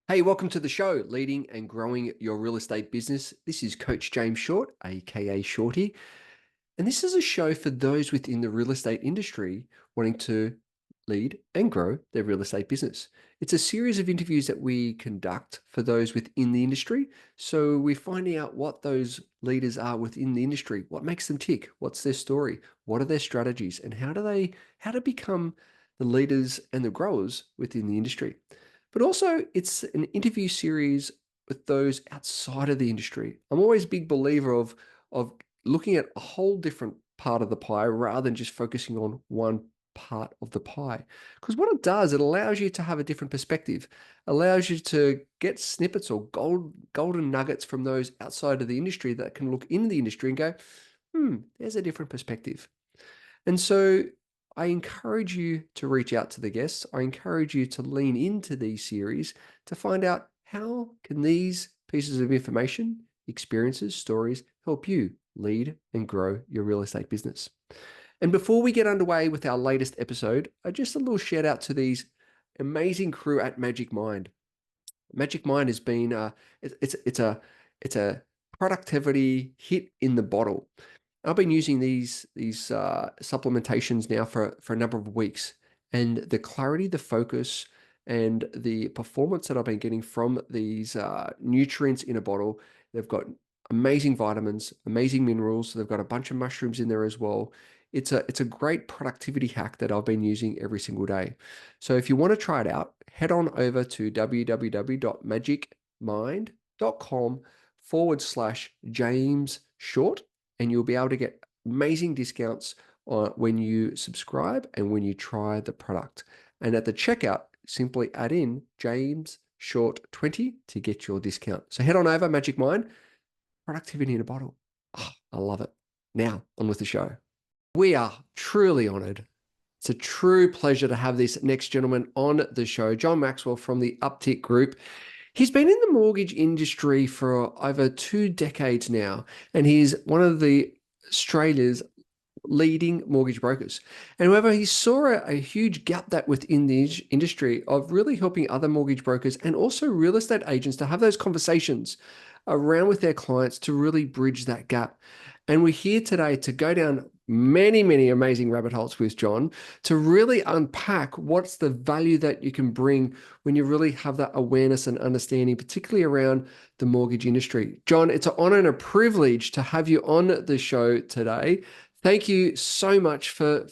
Hey, welcome to the show, Leading and Growing Your Real Estate Business. This is Coach James Short, aka Shorty. And this is a show for those within the real estate industry wanting to lead and grow their real estate business. It's a series of interviews that we conduct for those within the industry. So we're finding out what those leaders are within the industry, what makes them tick, what's their story, what are their strategies, and how to become the leaders and the growers within the industry. But also it's an interview series with those outside of the industry. I'm always a big believer of looking at a whole different part of the pie rather than just focusing on one part of the pie. Because what it does, it allows you to have a different perspective, allows you to get snippets or golden nuggets from those outside of the industry that can look into the industry and go, there's a different perspective. And so I encourage you to reach out to the guests. I encourage you to lean into these series to find out how can these pieces of information, experiences, stories help you lead and grow your real estate business. And before we get underway with our latest episode, just a little shout out to these amazing crew at Magic Mind. Magic Mind has been it's a productivity hit in the bottle. I've been using these supplementations now for a number of weeks, and the clarity, the focus, and the performance that I've been getting from these nutrients in a bottle. They've got amazing vitamins, amazing minerals. They've got a bunch of mushrooms in there as well. It's a great productivity hack that I've been using every single day. So if you want to try it out, head on over to www.magicmind.com/James Short, and you'll be able to get amazing discounts when you subscribe and when you try the product. And at the checkout, simply add in James Short 20 to get your discount. So head on over, Magic Mind, productivity in a bottle. Oh, I love it. Now, on with the show. We are truly honored. It's a true pleasure to have this next gentleman on the show, John Maxwell from the Uptick Group. He's been in the mortgage industry for over 2 decades now, and he's one of the Australia's leading mortgage brokers. And however, he saw a huge gap that within the industry of really helping other mortgage brokers and also real estate agents to have those conversations around with their clients to really bridge that gap. And we're here today to go down many, many amazing rabbit holes with John to really unpack what's the value that you can bring when you really have that awareness and understanding, particularly around the mortgage industry. John, it's an honor and a privilege to have you on the show today. Thank you so much for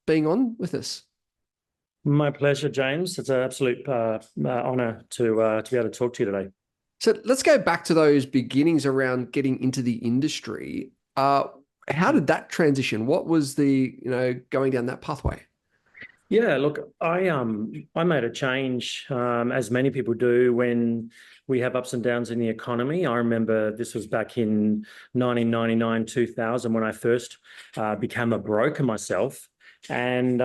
being on with us. My pleasure, James. It's an absolute honor to be able to talk to you today. So let's go back to those beginnings around getting into the industry. How did that transition? What was the, going down that pathway? Yeah, look, I made a change, as many people do when we have ups and downs in the economy. I remember this was back in 1999, 2000 when I first became a broker myself. And,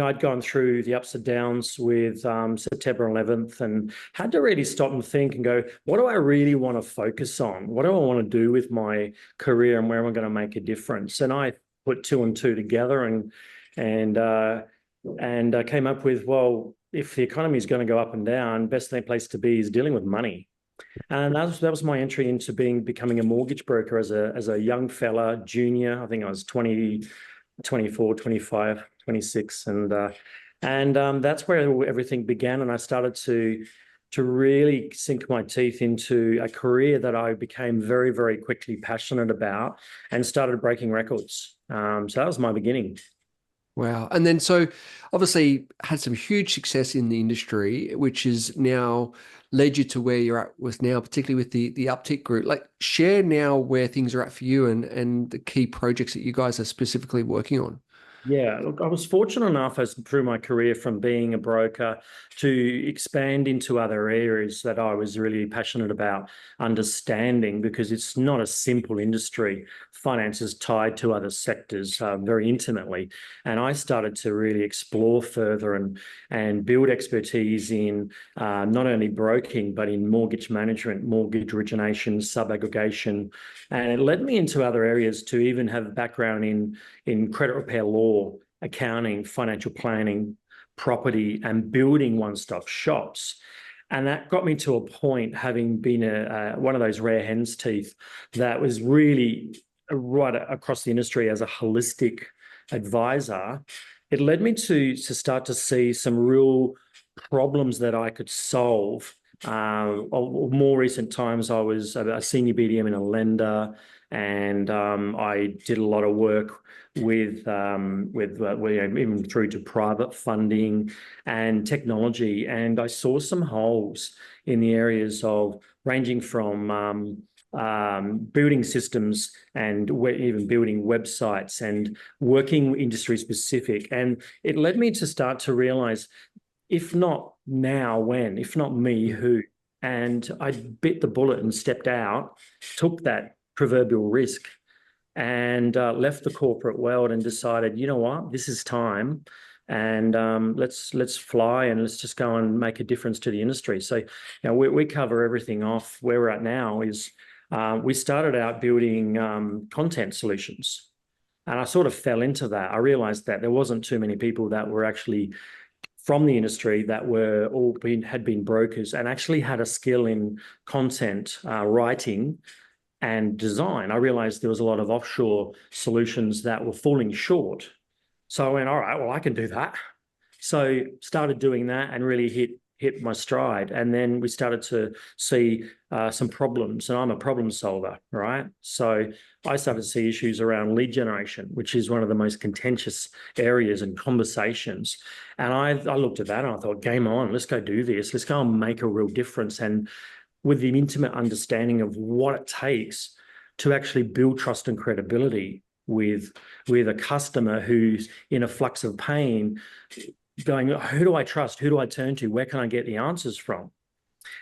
I'd gone through the ups and downs with September 11th and had to really stop and think and go, what do I really want to focus on? What do I want to do with my career and where am I going to make a difference? And I put two and two together and I came up with, well, if the economy is going to go up and down, best place to be is dealing with money. And that was my entry into becoming a mortgage broker as a young fella, junior. I think I was 20, 24, 25, 26. And that's where everything began. And I started to really sink my teeth into a career that I became very, very quickly passionate about and started breaking records. So that was my beginning. Wow. And then so obviously had some huge success in the industry, which has now led you to where you're at with now, particularly with the Uptick Group. Like share now where things are at for you and the key projects that you guys are specifically working on. Yeah, look, I was fortunate enough through my career from being a broker to expand into other areas that I was really passionate about understanding because it's not a simple industry. Finance is tied to other sectors very intimately. And I started to really explore further and build expertise in not only broking, but in mortgage management, mortgage origination, sub-aggregation. And it led me into other areas to even have a background in credit repair law, accounting, financial planning, property, and building one-stop shops. And that got me to a point, having been one of those rare hen's teeth, that was really right across the industry as a holistic advisor. It led me to start to see some real problems that I could solve. More recent times, I was a senior BDM in a lender, and I did a lot of work with even through to private funding and technology. And I saw some holes in the areas of ranging from building systems and even building websites and working industry specific. And it led me to start to realize, if not now, when? If not me, who? And I bit the bullet and stepped out, took that proverbial risk, and left the corporate world and decided, you know what, this is time, and let's fly, and let's just go and make a difference to the industry. So, we cover everything off. Where we're at now is we started out building content solutions, and I sort of fell into that. I realized that there wasn't too many people that were actually from the industry that had been brokers and actually had a skill in content writing and design. I realized there was a lot of offshore solutions that were falling short. So I went, all right, well, I can do that. So started doing that and really hit my stride. And then we started to see some problems, and I'm a problem solver, right? So I started to see issues around lead generation, which is one of the most contentious areas and conversations. And I looked at that and I thought, game on, let's go do this. Let's go and make a real difference. And with the intimate understanding of what it takes to actually build trust and credibility with a customer who's in a flux of pain, going, who do I trust? Who do I turn to? Where can I get the answers from?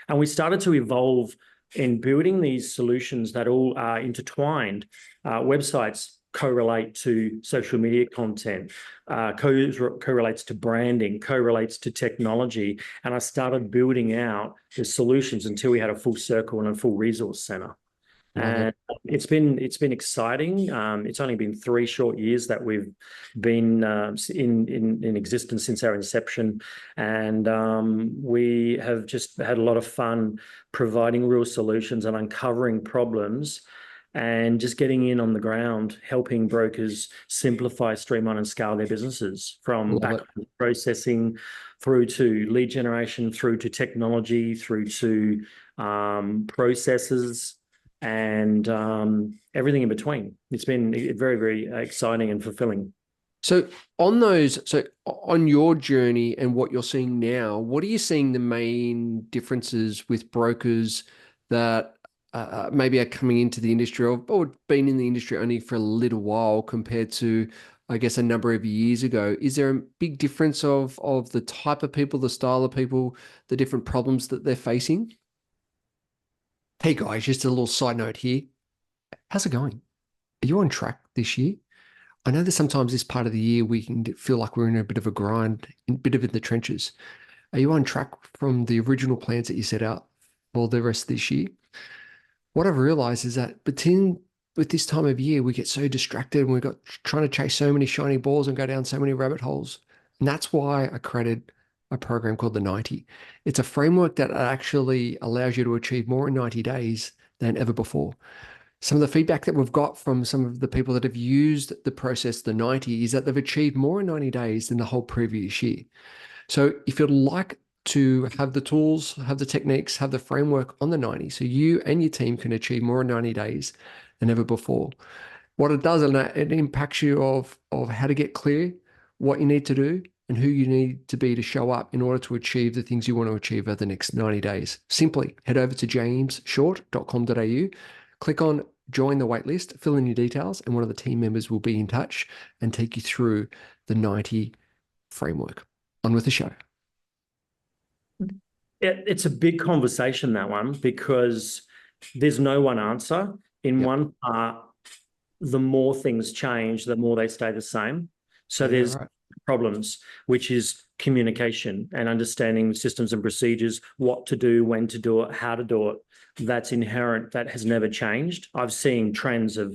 And we started to evolve in building these solutions that all are intertwined. Websites correlate to social media content, correlates to branding, correlates to technology. And I started building out the solutions until we had a full circle and a full resource center. And it's been exciting. It's only been 3 short years that we've been in existence since our inception, and we have just had a lot of fun providing real solutions and uncovering problems, and just getting in on the ground, helping brokers simplify, streamline, and scale their businesses, from back processing through to lead generation, through to technology, through to processes, and everything in between. It's been very, very exciting and fulfilling. So on your journey and what you're seeing now, what are you seeing the main differences with brokers that maybe are coming into the industry or been in the industry only for a little while compared to, I guess, a number of years ago? Is there a big difference of the type of people, the style of people, the different problems that they're facing? Hey guys, just a little side note here. How's it going? Are you on track this year? I know that sometimes this part of the year we can feel like we're in a bit of a grind, a bit of in the trenches. Are you on track from the original plans that you set out for the rest of this year? What I've realized is that with this time of year, we get so distracted and we've got trying to chase so many shiny balls and go down so many rabbit holes. And that's why I created a program called the 90. It's a framework that actually allows you to achieve more in 90 days than ever before. Some of the feedback that we've got from some of the people that have used the process, the 90, is that they've achieved more in 90 days than the whole previous year. So if you'd like to have the tools, have the techniques, have the framework on the 90, so you and your team can achieve more in 90 days than ever before. What it does, it impacts you of how to get clear, what you need to do, and who you need to be to show up in order to achieve the things you want to achieve over the next 90 days. Simply head over to jamesshort.com.au, click on join the waitlist, fill in your details, and one of the team members will be in touch and take you through the 90 framework. On with the show. It's a big conversation, that one, because there's no one answer. In one part, the more things change, the more they stay the same. So there's problems, which is communication and understanding systems and procedures, what to do, when to do it, how to do it. That's inherent. That has never changed. I've seen trends of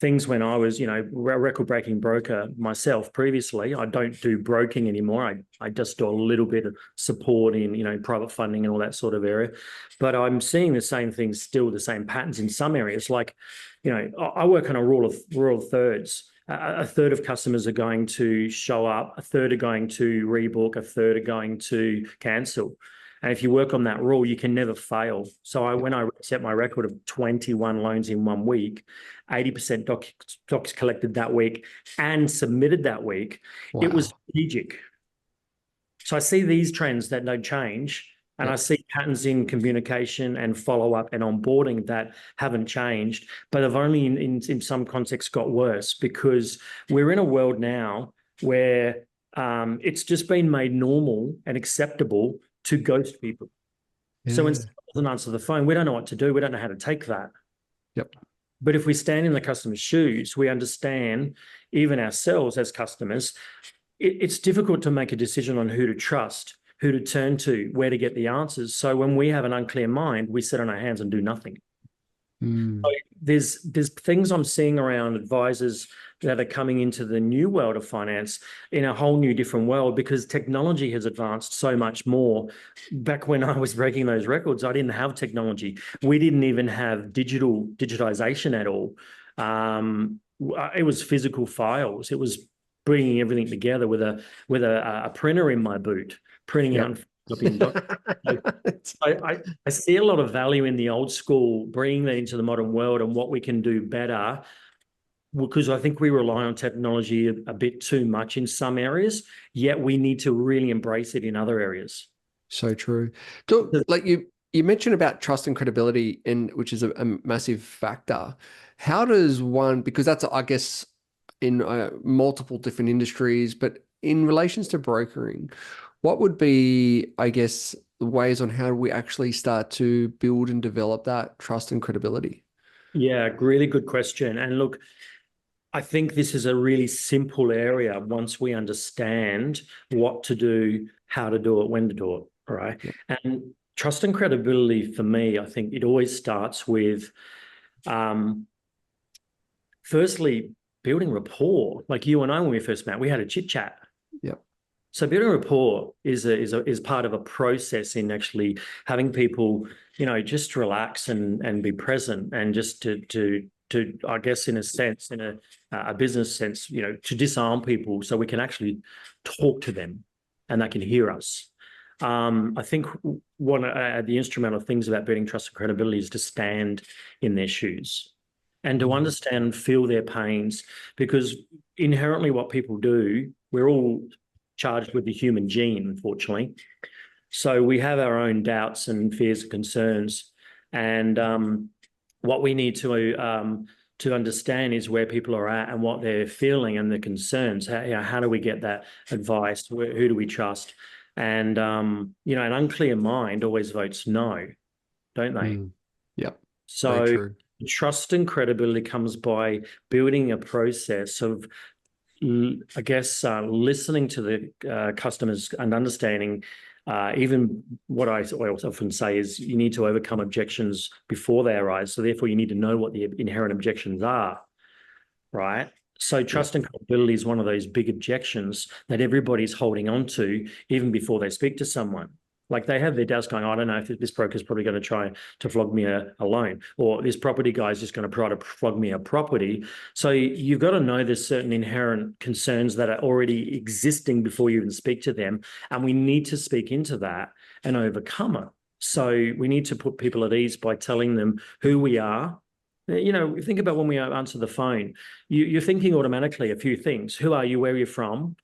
things when I was, a record-breaking broker myself previously. I don't do broking anymore. I just do a little bit of support in, private funding and all that sort of area. But I'm seeing the same things, still the same patterns in some areas. Like, I work on a rule of thirds. A third of customers are going to show up, a third are going to rebook, a third are going to cancel. And if you work on that rule, you can never fail. So when I set my record of 21 loans in 1 week, 80% docs collected that week and submitted that week, it was strategic. So I see these trends that don't change. And I see patterns in communication and follow-up and onboarding that haven't changed, but have only in some contexts got worse, because we're in a world now where it's just been made normal and acceptable to ghost people. Yeah. So when someone doesn't answer the phone, we don't know what to do. We don't know how to take that. Yep. But if we stand in the customer's shoes, we understand, even ourselves as customers, it's difficult to make a decision on who to trust, who to turn to, where to get the answers. So when we have an unclear mind, we sit on our hands and do nothing. So there's things I'm seeing around advisors that are coming into the new world of finance in a whole new different world, because technology has advanced so much more. Back when I was breaking those records, I didn't have technology. We didn't even have digitization at all. It was physical files. It was bringing everything together with a printer in my boot, printing out I see a lot of value in the old school, bringing that into the modern world and what we can do better, because I think we rely on technology a bit too much in some areas, yet we need to really embrace it in other areas. So true. Like you mentioned about trust and credibility, which is a massive factor. How does one, because that's, I guess, in multiple different industries, but in relations to brokering, what would be, I guess, the ways on how do we actually start to build and develop that trust and credibility? Yeah, really good question. And look, I think this is a really simple area once we understand what to do, how to do it, when to do it, right? Yeah. And trust and credibility, for me, I think it always starts with, firstly, building rapport. Like you and I, when we first met, we had a chit chat. Yep. So building rapport is part of a process in actually having people, just relax and be present, and just to I guess, in a sense, in a business sense, to disarm people so we can actually talk to them and they can hear us. I think one of the instrumental things about building trust and credibility is to stand in their shoes and to understand and feel their pains, because inherently what people do, we're all charged with the human gene, unfortunately. So we have our own doubts and fears and concerns. And what we need to understand is where people are at and what they're feeling and their concerns. How do we get that advice? Who do we trust? And, an unclear mind always votes no, don't they? Yep. So trust and credibility comes by building a process of, I guess, listening to the customers and understanding. Even what I often say is you need to overcome objections before they arise. So therefore, you need to know what the inherent objections are, right? So trust and credibility is one of those big objections that everybody's holding on to even before they speak to someone. Like they have their doubts going, I don't know if this broker's probably going to try to flog me a loan, or this property guy's just going to try to flog me a property. So you've got to know there's certain inherent concerns that are already existing before you even speak to them. And we need to speak into that and overcome it. So we need to put people at ease by telling them who we are. Think about when we answer the phone, you're thinking automatically a few things. Who are you? Where are you from?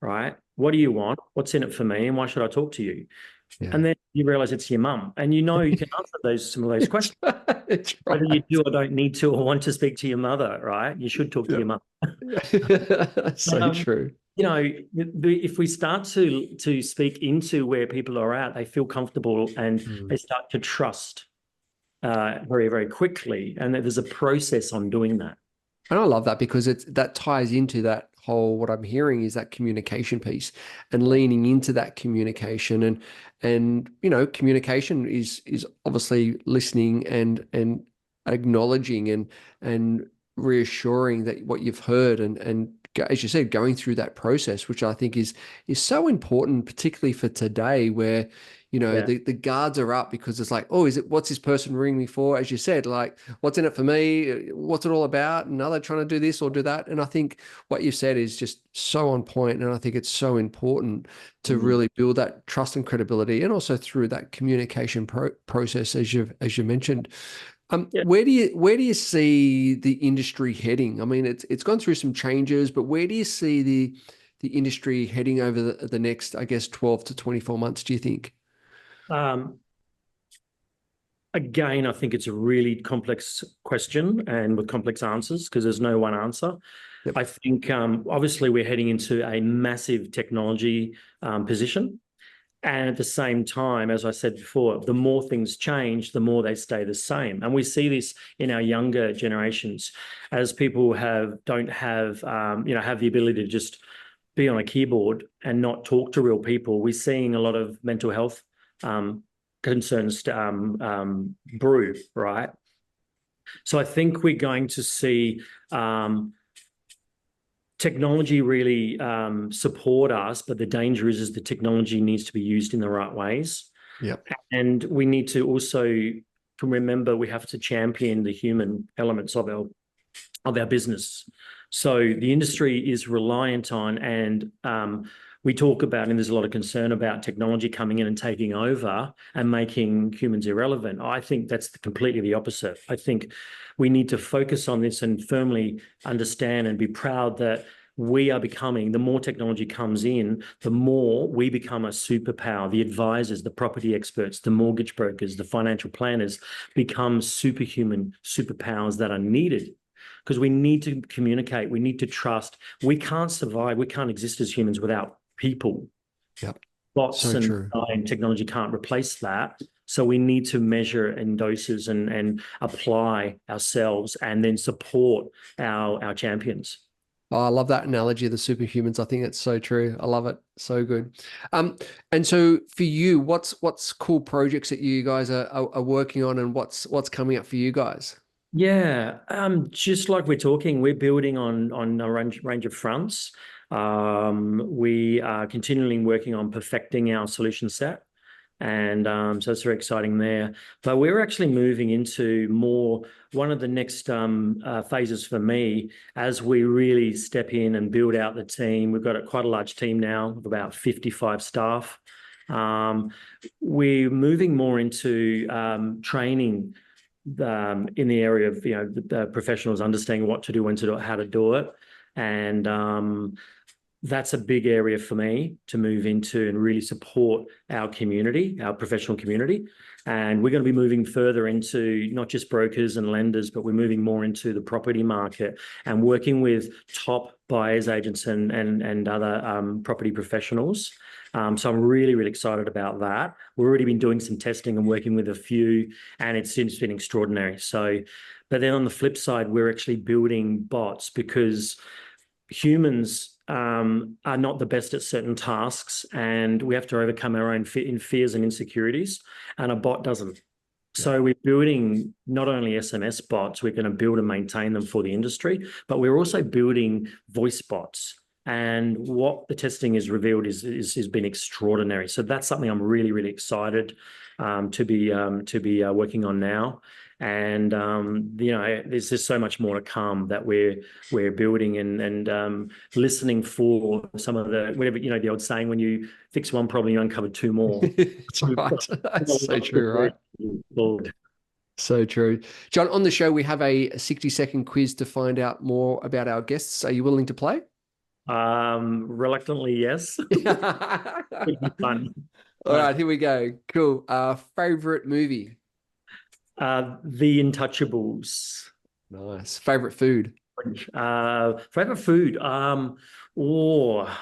Right? What do you want? What's in it for me? And why should I talk to you? Yeah. And then you realize it's your mum, and you can answer some of those questions. Right. Whether you do or don't need to or want to speak to your mother, right? You should talk to your mum. That's so true. If we start to speak into where people are at, they feel comfortable and they start to trust very, very quickly. And there's a process on doing that. And I love that, because that ties into that whole, what I'm hearing is that communication piece and leaning into that communication. And communication is obviously listening and acknowledging and reassuring that what you've heard and as you said, going through that process, which I think is so important, particularly for today, where Yeah. the guards are up because it's like, oh, what's this person ringing me for? As you said, like, what's in it for me? What's it all about? And are they trying to do this or do that? And I think what you said is just so on point, and I think it's so important to Mm. really build that trust and credibility, and also through that communication process, as you mentioned. Yeah. Where do you see the industry heading? I mean, it's gone through some changes, but where do you see the industry heading over the next, I guess, 12 to 24 months, do you think? Um, Again, I think it's a really complex question and with complex answers because there's no one answer. Yep. I think obviously we're heading into a massive technology position. And at the same time, as I said before, the more things change, the more they stay the same. And we see this in our younger generations as people don't have have the ability to just be on a keyboard and not talk to real people. We're seeing a lot of mental health concerns brew, right? So I think we're going to see technology really support us, but the danger is the technology needs to be used in the right ways. Yep. And we need to also remember we have to champion the human elements of our business. So the industry is reliant on, and we talk about, and there's a lot of concern about technology coming in and taking over and making humans irrelevant. I think that's completely the opposite. I think we need to focus on this and firmly understand and be proud that we are becoming, the more technology comes in, the more we become a superpower. The advisors, the property experts, the mortgage brokers, the financial planners become superhuman superpowers that are needed because we need to communicate. We need to trust. We can't survive. We can't exist as humans without people. Yep. Bots So and true. technology can't replace that. So we need to measure in doses and apply ourselves and then support our champions. Oh, I love that analogy of the superhumans. I think it's so true. I love it. So good. And so for you, what's cool projects that you guys are working on, and what's coming up for you guys? Yeah, just like we're talking, we're building on a range of fronts. We are continually working on perfecting our solution set. And so it's very exciting there. But we're actually moving into one of the next phases for me as we really step in and build out the team. We've got quite a large team now of about 55 staff. We're moving more into training in the area of the professionals understanding what to do, when to do it, how to do it. And that's a big area for me to move into and really support our community, our professional community. And we're going to be moving further into not just brokers and lenders, but we're moving more into the property market and working with top buyers agents and other property professionals. So I'm really, really excited about that. We've already been doing some testing and working with a few, and it's been extraordinary. So, but then on the flip side, we're actually building bots because humans are not the best at certain tasks, and we have to overcome our own fears and insecurities, and a bot doesn't. So we're building not only SMS bots, we're going to build and maintain them for the industry, but we're also building voice bots. And what the testing has revealed has been extraordinary. So that's something I'm really, really excited to be working on now. And there's just so much more to come that we're building and listening for some of the whatever the old saying, when you fix one problem, you uncover two more. That's right. That's so true, right? Lord. So true. John, on the show, we have a 60-second quiz to find out more about our guests. Are you willing to play? Reluctantly, yes. It'd be fun. All right, here we go. Cool. Favorite movie? The Untouchables. Nice. Favorite food? Favorite food. Oh,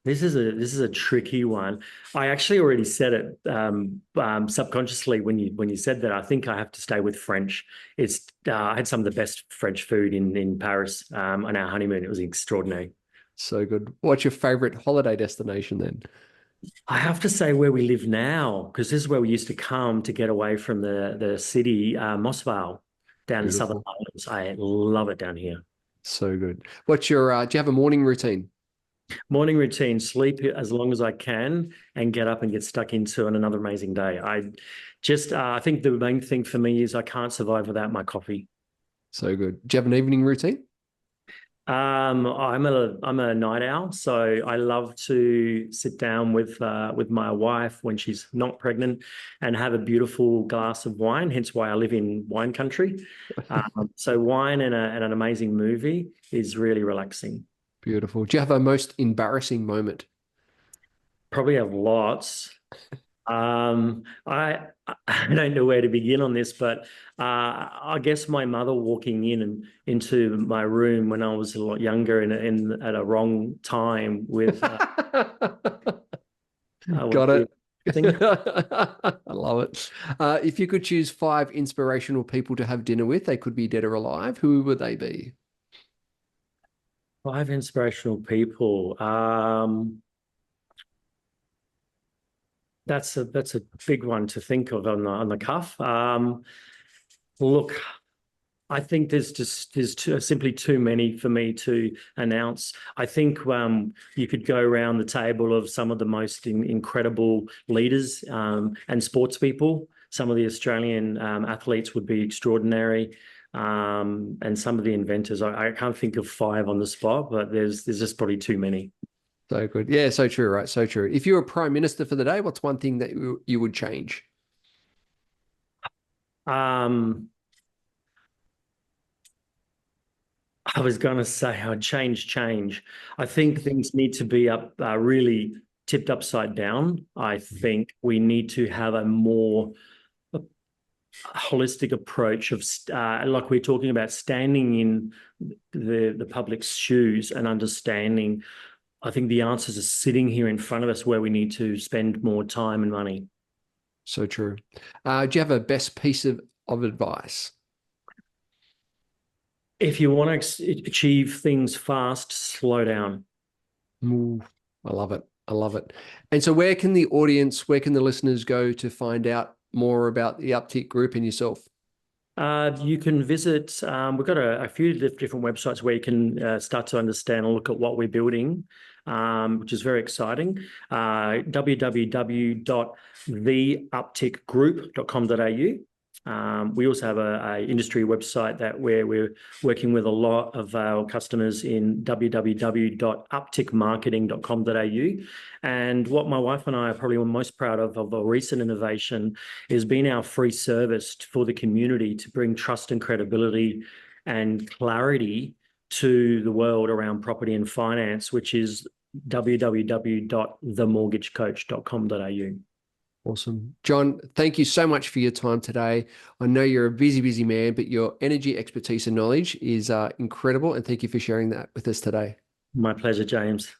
this is a tricky one. I actually already said it subconsciously when you said that. I think I have to stay with French. I had some of the best French food in Paris on our honeymoon. It was extraordinary. So good. What's your favorite holiday destination then? I have to say where we live now, because this is where we used to come to get away from the city, Mossvale, down in Southern Beautiful. Islands. I love it down here. So good. What's your, do you have a morning routine? Morning routine, sleep as long as I can and get up and get stuck into another amazing day. I think the main thing for me is I can't survive without my coffee. So good. Do you have an evening routine? I'm a night owl, so I love to sit down with my wife when she's not pregnant and have a beautiful glass of wine. Hence why I live in wine country. So wine and an amazing movie is really relaxing. Beautiful. Do you have a most embarrassing moment? Probably have lots. I don't know where to begin on this, but I guess my mother walking in and into my room when I was a lot younger and in at a wrong time with was Got pretty it. embarrassing. I love it. If you could choose five inspirational people to have dinner with, they could be dead or alive. Who would they be? Five inspirational people. That's a big one to think of on the cuff. Look, I think simply too many for me to announce. I think you could go around the table of some of the most incredible leaders and sports people. Some of the Australian athletes would be extraordinary, and some of the inventors. I can't think of five on the spot, but there's just probably too many. So good. Yeah, so true, right? So true. If you were prime minister for the day, what's one thing that you would change? Um, I was going to say I'd change. I think things need to be really tipped upside down. I think we need to have a more holistic approach of like we're talking about standing in the public's shoes and understanding. I think the answers are sitting here in front of us where we need to spend more time and money. So true. Do you have a best piece of advice? If you want to achieve things fast, slow down. Ooh, I love it. I love it. And so where can the audience, where can the listeners go to find out more about the Uptick Group and yourself? You can visit, we've got a few different websites where you can start to understand and look at what we're building, which is very exciting. www.theuptickgroup.com.au. We also have a industry website where we're working with a lot of our customers in www.uptickmarketing.com.au. And what my wife and I are probably most proud of a recent innovation has been our free service for the community to bring trust and credibility and clarity to the world around property and finance, which is www.themortgagecoach.com.au. Awesome. John, thank you so much for your time today. I know you're a busy, busy man, but your energy, expertise, and knowledge is incredible. And thank you for sharing that with us today. My pleasure, James.